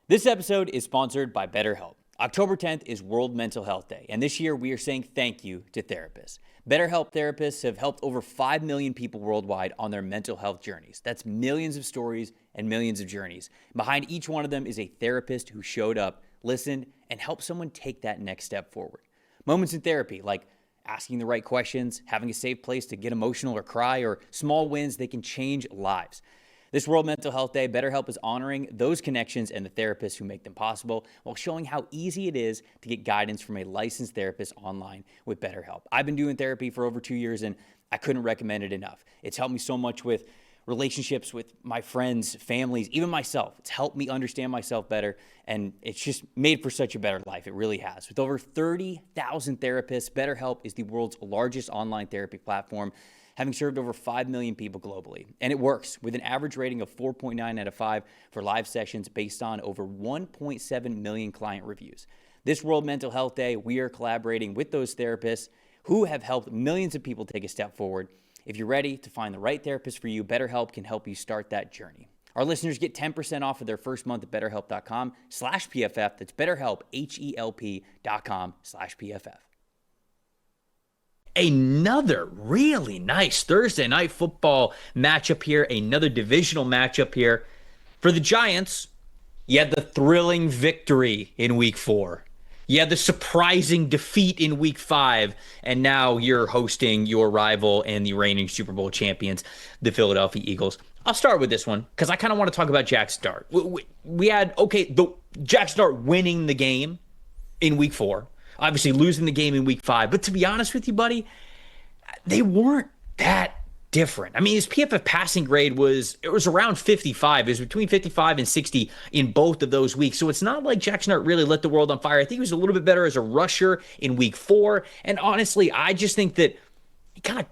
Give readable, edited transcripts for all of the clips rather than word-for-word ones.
This episode is sponsored by BetterHelp. October 10th is World Mental Health Day, and this year we are saying thank you to therapists. BetterHelp therapists have helped over 5 million people worldwide on their mental health journeys. That's millions of stories and millions of journeys. Behind each one of them is a therapist who showed up, listened, and helped someone take that next step forward. Moments in therapy, like asking the right questions, having a safe place to get emotional or cry, or small wins, they can change lives. This World Mental Health Day, BetterHelp is honoring those connections and the therapists who make them possible while showing how easy it is to get guidance from a licensed therapist online with BetterHelp. I've been doing therapy for over 2 years and I couldn't recommend it enough. It's helped me so much with relationships with my friends, families, even myself. It's helped me understand myself better, and it's just made for such a better life. It really has. With over 30,000 therapists, BetterHelp is the world's largest online therapy platform, having served over 5 million people globally. And it works with an average rating of 4.9 out of 5 for live sessions based on over 1.7 million client reviews. This World Mental Health Day, we are collaborating with those therapists who have helped millions of people take a step forward. If you're ready to find the right therapist for you, BetterHelp can help you start that journey. Our listeners get 10% off of their first month at BetterHelp.com/PFF. That's BetterHelp, HELP.com/PFF. Another really nice Thursday night football matchup here, another divisional matchup here. For the Giants, you had the thrilling victory in week 4. You had the surprising defeat in week 5, and now you're hosting your rival and the reigning Super Bowl champions, the Philadelphia Eagles. I'll start with this one because I kind of want to talk about Jackson Dart. We had, the Jackson Dart winning the game in week 4. Obviously losing the game in week 5. But to be honest with you, buddy, they weren't that different. I mean, his PFF passing grade was around 55. It was between 55 and 60 in both of those weeks. So it's not like Jackson Dart really lit the world on fire. I think he was a little bit better as a rusher in week 4. And honestly, I just think that he kind of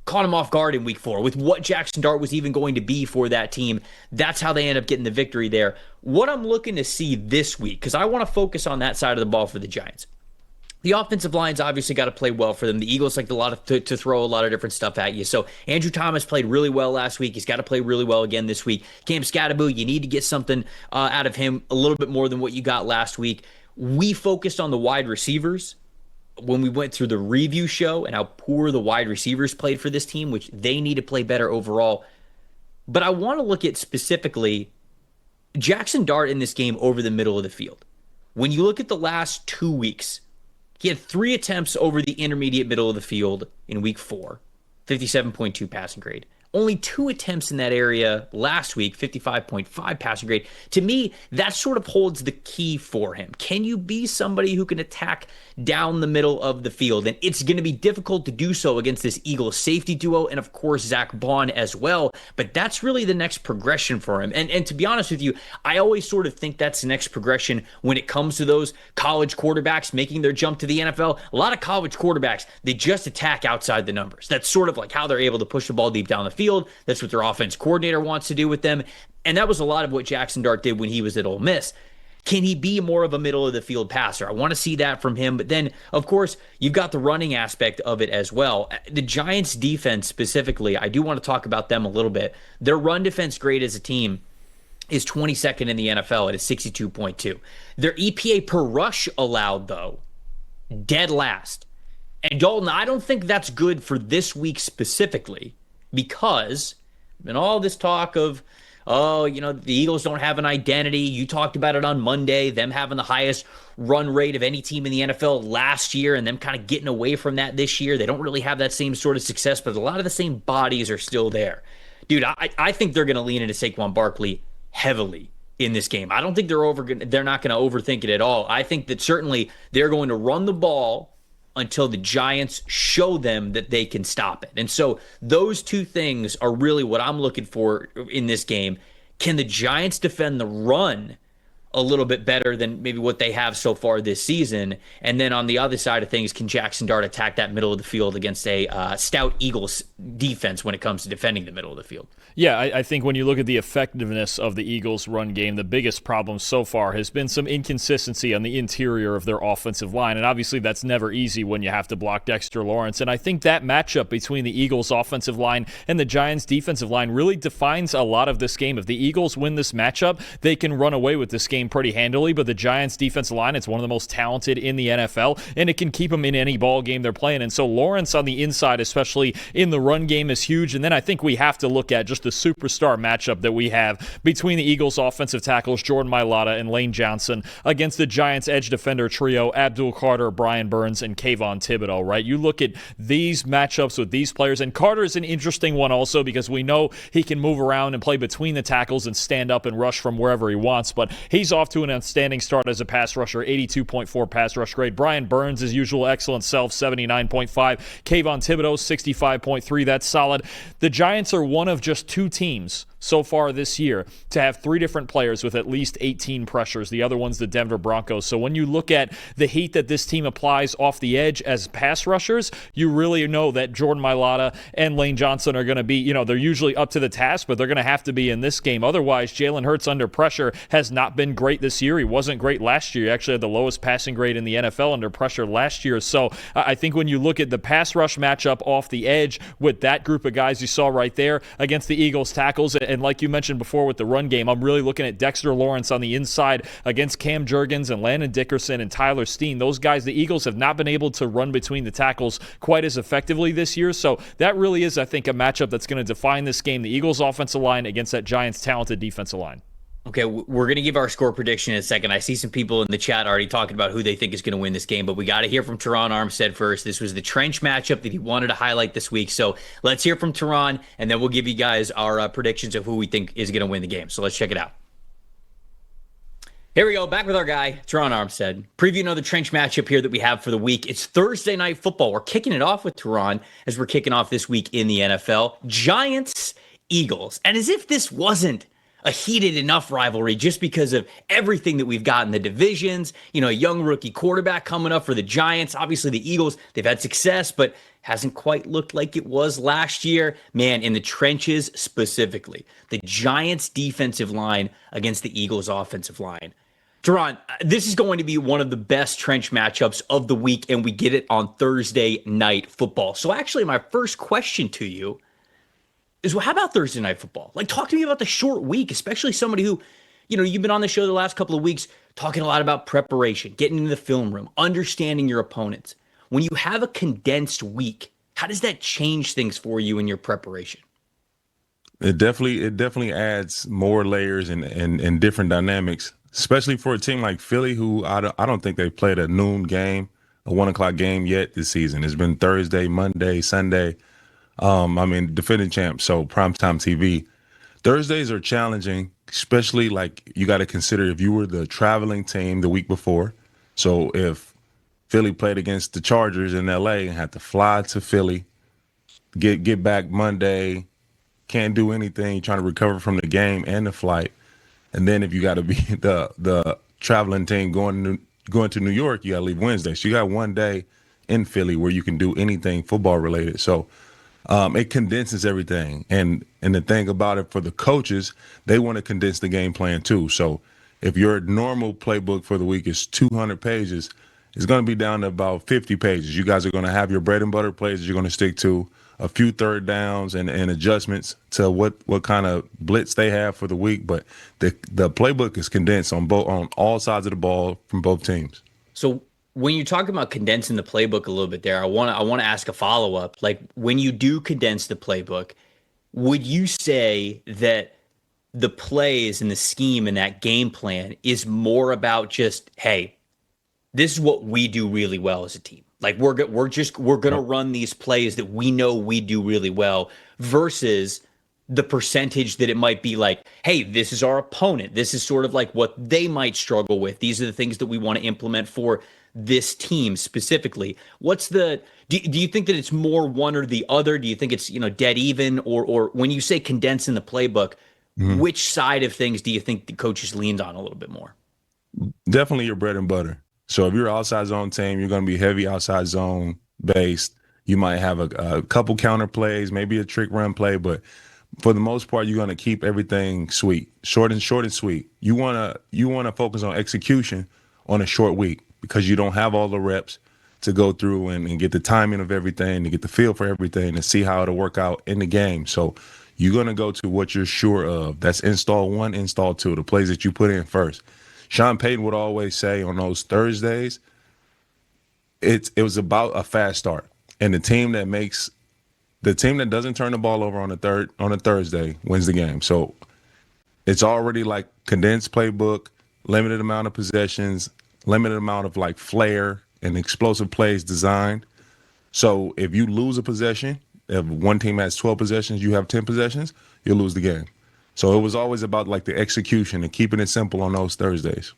caught him off guard in week 4 with what Jackson Dart was even going to be for that team. That's how they end up getting the victory there. What I'm looking to see this week, because I want to focus on that side of the ball for the Giants. The offensive line's obviously got to play well for them. The Eagles like to throw a lot of different stuff at you. So Andrew Thomas played really well last week. He's got to play really well again this week. Cam Scatterbo, you need to get something out of him a little bit more than what you got last week. We focused on the wide receivers when we went through the review show and how poor the wide receivers played for this team, which they need to play better overall. But I want to look at specifically Jackson Dart in this game over the middle of the field. When you look at the last 2 weeks, he had 3 attempts over the intermediate middle of the field in week 4, 57.2 passing grade. Only 2 attempts in that area last week, 55.5 passing grade. To me, that sort of holds the key for him. Can you be somebody who can attack down the middle of the field? And it's going to be difficult to do so against this Eagles safety duo and, of course, Zach Bond as well. But that's really the next progression for him. And to be honest with you, I always sort of think that's the next progression when it comes to those college quarterbacks making their jump to the NFL. A lot of college quarterbacks, they just attack outside the numbers. That's sort of like how they're able to push the ball deep down the field. That's what their offense coordinator wants to do with them. And that was a lot of what Jackson Dart did when he was at Ole Miss. Can he be more of a middle of the field passer? I want to see that from him. But then, of course, you've got the running aspect of it as well. The Giants defense specifically, I do want to talk about them a little bit. Their run defense grade as a team is 22nd in the NFL at a 62.2. Their EPA per rush allowed, though, dead last. And Dalton, I don't think that's good for this week specifically. Because in all this talk of, the Eagles don't have an identity. You talked about it on Monday, them having the highest run rate of any team in the NFL last year and them kind of getting away from that this year. They don't really have that same sort of success, but a lot of the same bodies are still there. Dude, I think they're going to lean into Saquon Barkley heavily in this game. I don't think they're not going to overthink it at all. I think that certainly they're going to run the ball until the Giants show them that they can stop it. And so those two things are really what I'm looking for in this game. Can the Giants defend the run a little bit better than maybe what they have so far this season? And then on the other side of things, can Jackson Dart attack that middle of the field against a stout Eagles defense when it comes to defending the middle of the field? Yeah, I think when you look at the effectiveness of the Eagles' run game, the biggest problem so far has been some inconsistency on the interior of their offensive line. And obviously that's never easy when you have to block Dexter Lawrence. And I think that matchup between the Eagles' offensive line and the Giants' defensive line really defines a lot of this game. If the Eagles win this matchup, they can run away with this game game pretty handily, but the Giants' defensive line, it's one of the most talented in the NFL, and it can keep them in any ball game they're playing. And so Lawrence on the inside, especially in the run game, is huge. And then I think we have to look at just the superstar matchup that we have between the Eagles' offensive tackles, Jordan Mailata and Lane Johnson, against the Giants' edge defender trio, Abdul Carter, Brian Burns, and Kayvon Thibodeau, right? You look at these matchups with these players, and Carter's an interesting one also because we know he can move around and play between the tackles and stand up and rush from wherever he wants, but he's off to an outstanding start as a pass rusher, 82.4 pass rush grade. Brian Burns, his usual excellent self, 79.5. Kayvon Thibodeau, 65.3. That's solid. The Giants are one of just two teams so far this year to have three different players with at least 18 pressures. The other one's the Denver Broncos. So when you look at the heat that this team applies off the edge as pass rushers, you really know that Jordan Mailata and Lane Johnson are going to be, they're usually up to the task, but they're going to have to be in this game. Otherwise, Jalen Hurts under pressure has not been great this year. He wasn't great last year. He actually had the lowest passing grade in the NFL under pressure last year. So I think when you look at the pass rush matchup off the edge with that group of guys you saw right there against the Eagles tackles, and like you mentioned before with the run game, I'm really looking at Dexter Lawrence on the inside against Cam Jurgens and Landon Dickerson and Tyler Steen. Those guys, the Eagles have not been able to run between the tackles quite as effectively this year. So that really is, I think, a matchup that's going to define this game. The Eagles offensive line against that Giants talented defensive line. Okay, we're going to give our score prediction in a second. I see some people in the chat already talking about who they think is going to win this game, but we got to hear from Terron Armstead first. This was the trench matchup that he wanted to highlight this week. So let's hear from Terron, and then we'll give you guys our predictions of who we think is going to win the game. So let's check it out. Here we go, back with our guy, Terron Armstead. Preview another trench matchup here that we have for the week. It's Thursday Night Football. We're kicking it off with Terron as we're kicking off this week in the NFL. Giants, Eagles. And as if this wasn't a heated enough rivalry just because of everything that we've got in the divisions, a young rookie quarterback coming up for the Giants. Obviously, the Eagles, they've had success, but hasn't quite looked like it was last year. Man, in the trenches specifically, the Giants' defensive line against the Eagles' offensive line. Terron, this is going to be one of the best trench matchups of the week, and we get it on Thursday Night Football. So actually, my first question to you is, well, how about Thursday Night Football? Like, talk to me about the short week, especially somebody who, you've been on the show the last couple of weeks talking a lot about preparation, getting into the film room, understanding your opponents. When you have a condensed week, how does that change things for you in your preparation? It definitely adds more layers and different dynamics, especially for a team like Philly, who I don't think they've played a noon game, a 1:00 game yet this season. It's been Thursday, Monday, Sunday. Defending champs, so primetime TV. Thursdays are challenging, especially like you got to consider if you were the traveling team the week before. So if Philly played against the Chargers in LA and had to fly to Philly, get back Monday, can't do anything, trying to recover from the game and the flight. And then if you got to be the traveling team going to New York, you got to leave Wednesday. So you got one day in Philly where you can do anything football related. So it condenses everything. And the thing about it for the coaches, they want to condense the game plan too. So if your normal playbook for the week is 200 pages, it's going to be down to about 50 pages. You guys are going to have your bread and butter plays that you're going to stick to, a few third downs and adjustments to what kind of blitz they have for the week. But the playbook is condensed on all sides of the ball from both teams. So when you talk about condensing the playbook a little bit there, I want to ask a follow-up. Like, when you do condense the playbook, would you say that the plays and the scheme and that game plan is more about just, hey, this is what we do really well as a team? Like, we're going to run these plays that we know we do really well, versus the percentage that it might be like, hey, this is our opponent. This is sort of like what they might struggle with. These are the things that we want to implement for this team specifically. Do you think that it's more one or the other? Do you think it's, dead even? Or when you say condense in the playbook, which side of things do you think the coaches leaned on a little bit more? Definitely your bread and butter. So if you're an outside zone team, you're going to be heavy outside zone based. You might have a couple counter plays, maybe a trick run play, but for the most part, you're going to keep everything short and sweet. You want to focus on execution on a short week, because you don't have all the reps to go through and get the timing of everything, to get the feel for everything, to see how it'll work out in the game. So you're going to go to what you're sure of. That's install 1, install 2, the plays that you put in first. Sean Payton would always say on those Thursdays, it was about a fast start. And the team that doesn't turn the ball over on a Thursday wins the game. So it's already like condensed playbook, limited amount of possessions, limited amount of like flair and explosive plays designed. So if you lose a possession, if one team has 12 possessions, you have 10 possessions, you'll lose the game. So it was always about like the execution and keeping it simple on those Thursdays.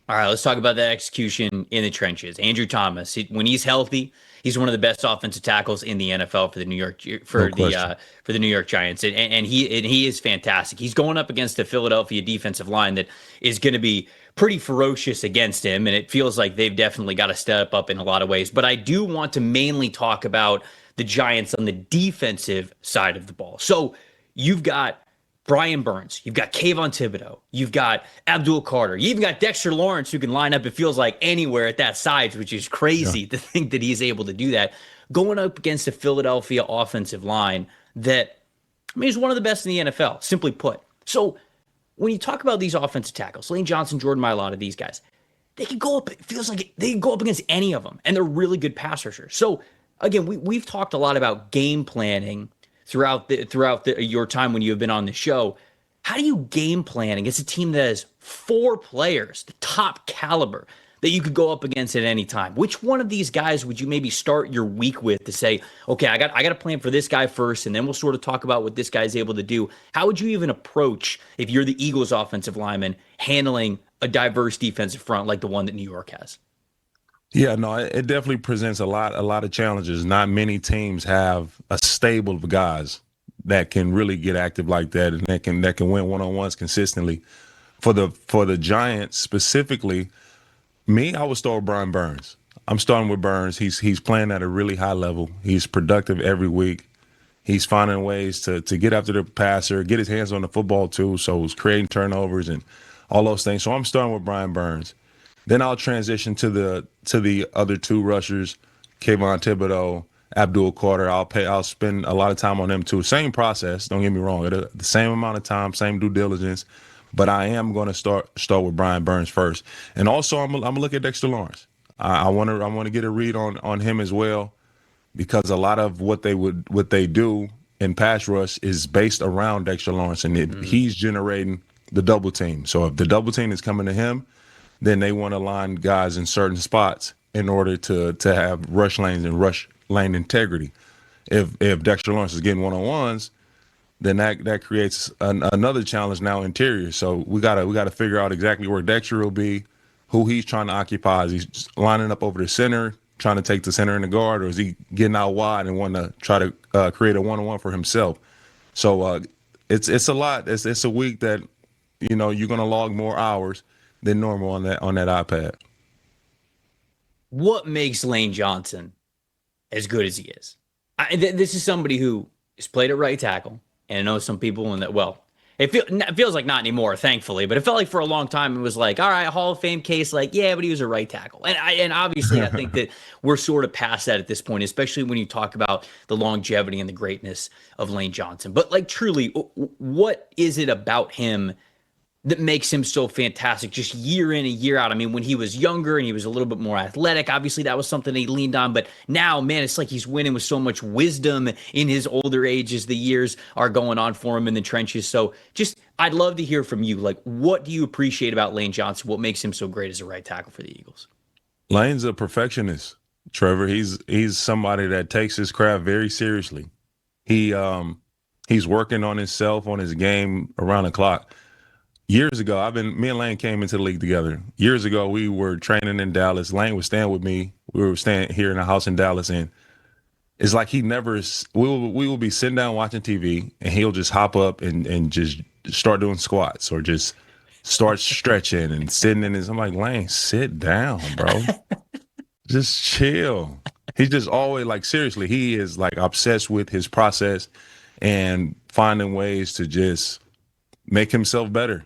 All right, let's talk about that execution in the trenches. Andrew Thomas, when he's healthy, he's one of the best offensive tackles in the NFL for the New York for the New York Giants, and he is fantastic. He's going up against a Philadelphia defensive line that is going to be pretty ferocious against him, and it feels like they've definitely got to step up in a lot of ways. But I do want to mainly talk about the Giants on the defensive side of the ball. So you've got Brian Burns, you've got Kayvon Thibodeau, you've got Abdul Carter, you even got Dexter Lawrence, who can line up, it feels like, anywhere at that size, which is crazy to think that he's able to do that, going up against a Philadelphia offensive line that, I mean, is one of the best in the NFL, simply put. So when you talk about these offensive tackles, Lane Johnson, Jordan Mailata, these guys, they can go up, it feels like they can go up against any of them, and they're really good pass rushers. So again, we've talked a lot about game planning throughout your time when you have been on the show. How do you game plan against a team that has 4 players, the top caliber, that you could go up against at any time? Which one of these guys would you maybe start your week with to say, okay, I got to plan for this guy first, and then we'll sort of talk about what this guy's able to do? How would you even approach, if you're the Eagles offensive lineman, handling a diverse defensive front like the one that New York has? Yeah, no, it definitely presents a lot of challenges. Not many teams have a stable of guys that can really get active like that and that can win one-on-ones consistently. For the Giants specifically, I would start with Brian Burns. I'm starting with Burns. He's playing at a really high level. He's productive every week. He's finding ways to get after the passer, get his hands on the football too. So he's creating turnovers and all those things. So I'm starting with Brian Burns. Then I'll transition to the other 2 rushers, Kayvon Thibodeau, Abdul Carter. I'll spend a lot of time on them too. Same process. Don't get me wrong. The same amount of time, same due diligence. But I am going to start with Brian Burns first, and also I'm gonna look at Dexter Lawrence. I want to get a read on him as well, because a lot of what they do in pass rush is based around Dexter Lawrence, and he's generating the double team. So if the double team is coming to him, then they want to line guys in certain spots in order to have rush lanes and rush lane integrity. If Dexter Lawrence is getting one-on-ones, then that creates another challenge now interior. So we gotta figure out exactly where Dexter will be, who he's trying to occupy. Is he lining up over the center, trying to take the center in the guard, or is he getting out wide and wanting to try to create a one-on-one for himself? So it's a lot. It's a week that you're gonna log more hours than normal on that iPad. What makes Lane Johnson as good as he is? This is somebody who has played at right tackle, and I know some people in that, well, it feels like not anymore, thankfully, but it felt like for a long time it was like, all right, Hall of Fame case, like, yeah, but he was a right tackle. And obviously I think that we're sort of past that at this point, especially when you talk about the longevity and the greatness of Lane Johnson. But like, truly, what is it about him that makes him so fantastic just year in and year out? I mean, when he was younger and he was a little bit more athletic, obviously that was something he leaned on. But now, man, it's like he's winning with so much wisdom in his older age as the years are going on for him in the trenches. So I'd love to hear from you. Like, what do you appreciate about Lane Johnson? What makes him so great as a right tackle for the Eagles? Lane's a perfectionist, Trevor. He's somebody that takes his craft very seriously. He's working on himself, on his game around the clock. Years ago, me and Lane came into the league together. Years ago, we were training in Dallas. Lane was staying with me. We were staying here in a house in Dallas, and it's like we will be sitting down watching TV, and he'll just hop up and just start doing squats or just start stretching and sitting in his. I'm like, Lane, sit down, bro. Just chill. He's just always like, seriously, he is like obsessed with his process and finding ways to just make himself better.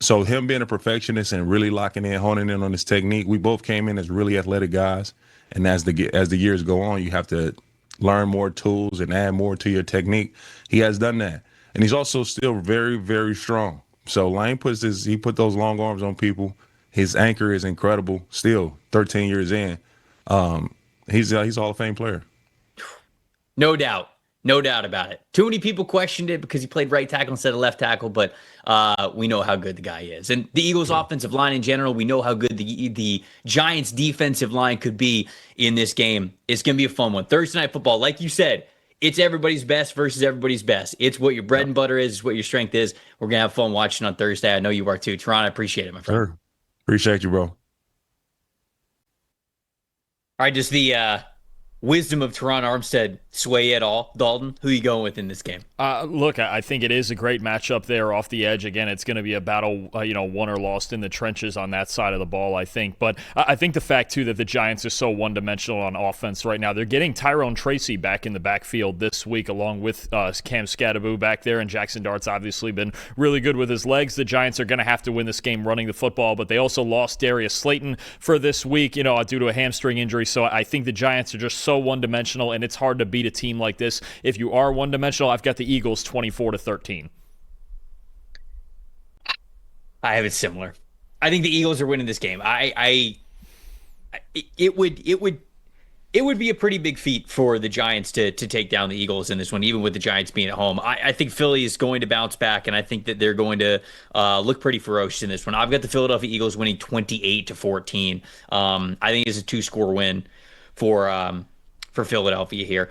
So him being a perfectionist and really locking in, honing in on his technique, we both came in as really athletic guys. And as the years go on, you have to learn more tools and add more to your technique. He has done that. And he's also still very, very strong. So Lane he put those long arms on people. His anchor is incredible. Still, 13 years in, he's a Hall of Fame player. No doubt. No doubt about it. Too many people questioned it because he played right tackle instead of left tackle, but we know how good the guy is. And the Eagles' offensive line in general, we know how good the Giants' defensive line could be in this game. It's going to be a fun one. Thursday Night Football, like you said, it's everybody's best versus everybody's best. It's what your bread and butter is. It's what your strength is. We're going to have fun watching on Thursday. I know you are too. Terron, I appreciate it, my friend. Sure. Appreciate you, bro. All right, does the wisdom of Terron Armstead sway at all? Dalton, who are you going with in this game? Look, I think it is a great matchup there off the edge. Again, it's going to be a battle, won or lost in the trenches on that side of the ball, I think. But I think the fact, too, that the Giants are so one-dimensional on offense right now, they're getting Tyrone Tracy back in the backfield this week along with Cam Scadaboo back there, and Jackson Dart's obviously been really good with his legs. The Giants are going to have to win this game running the football, but they also lost Darius Slayton for this week, due to a hamstring injury. So I think the Giants are just so one-dimensional, and it's hard to beat a team like this if you are one-dimensional. I've got the Eagles 24-13. I have it similar. I think the Eagles are winning this game. It would be a pretty big feat for the Giants to take down the Eagles in this one, even with the Giants being at home. I think Philly is going to bounce back, and I think that they're going to look pretty ferocious in this one. I've got the Philadelphia Eagles winning 28-14. I think it's a 2-score win for Philadelphia here.